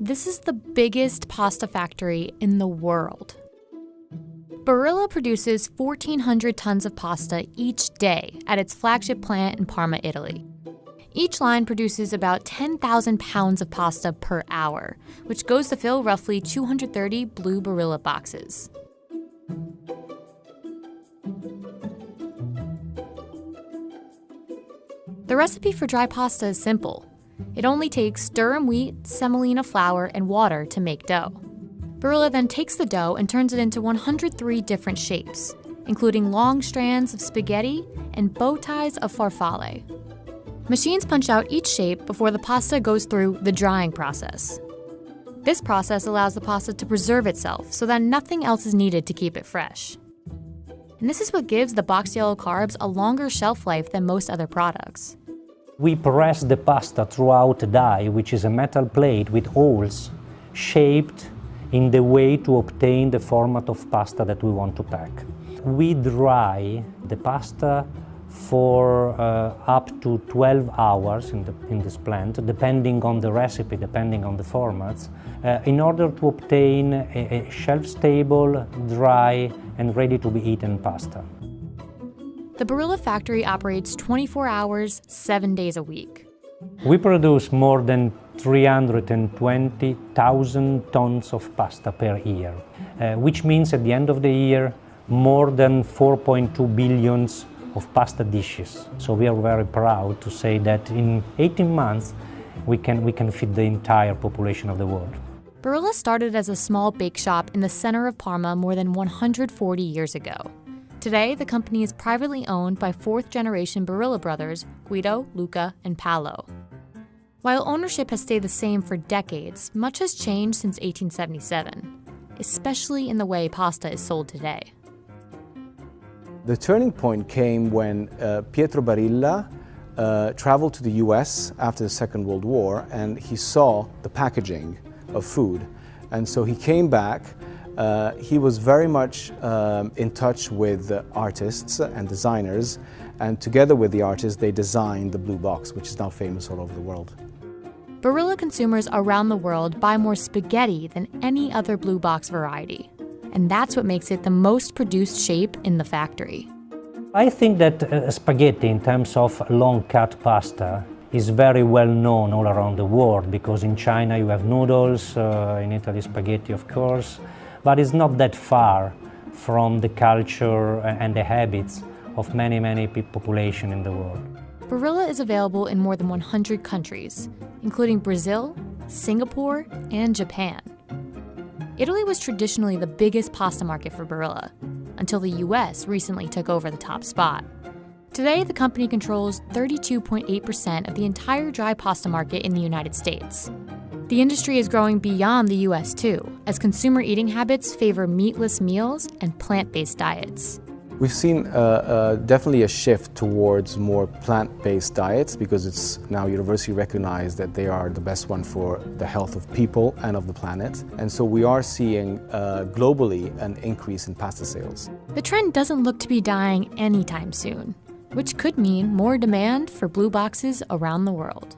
This is the biggest pasta factory in the world. Barilla produces 1,400 tons of pasta each day at its flagship plant in Parma, Italy. Each line produces about 10,000 pounds of pasta per hour, which goes to fill roughly 230 blue Barilla boxes. The recipe for dry pasta is simple. It only takes durum wheat, semolina flour, and water to make dough. Barilla then takes the dough and turns it into 103 different shapes, including long strands of spaghetti and bow ties of farfalle. Machines punch out each shape before the pasta goes through the drying process. This process allows the pasta to preserve itself so that nothing else is needed to keep it fresh. And this is what gives the boxed yellow carbs a longer shelf life than most other products. We press the pasta throughout a die, which is a metal plate with holes shaped in the way to obtain the format of pasta that we want to pack. We dry the pasta for up to 12 hours in this plant, depending on the recipe, depending on the formats, in order to obtain a shelf-stable, dry, and ready-to-be-eaten pasta. The Barilla factory operates 24 hours, 7 days a week. We produce more than 320,000 tons of pasta per year, which means at the end of the year, more than 4.2 billion of pasta dishes. So we are very proud to say that in 18 months, we can feed the entire population of the world. Barilla started as a small bake shop in the center of Parma more than 140 years ago. Today, the company is privately owned by fourth-generation Barilla brothers, Guido, Luca, and Paolo. While ownership has stayed the same for decades, much has changed since 1877, especially in the way pasta is sold today. The turning point came when Pietro Barilla traveled to the US after the Second World War, and he saw the packaging of food. And so he came back. He was very much in touch with artists and designers, and together with the artists, they designed the blue box, which is now famous all over the world. Barilla consumers around the world buy more spaghetti than any other blue box variety. And that's what makes it the most produced shape in the factory. I think that spaghetti, in terms of long-cut pasta, is very well known all around the world, because in China you have noodles, in Italy spaghetti, of course, but it's not that far from the culture and the habits of many population in the world. Barilla is available in more than 100 countries, including Brazil, Singapore, and Japan. Italy was traditionally the biggest pasta market for Barilla, until the US recently took over the top spot. Today, the company controls 32.8% of the entire dry pasta market in the United States. The industry is growing beyond the US too, as consumer eating habits favor meatless meals and plant-based diets. We've seen definitely a shift towards more plant-based diets, because it's now universally recognized that they are the best one for the health of people and of the planet. And so we are seeing globally an increase in pasta sales. The trend doesn't look to be dying anytime soon, which could mean more demand for blue boxes around the world.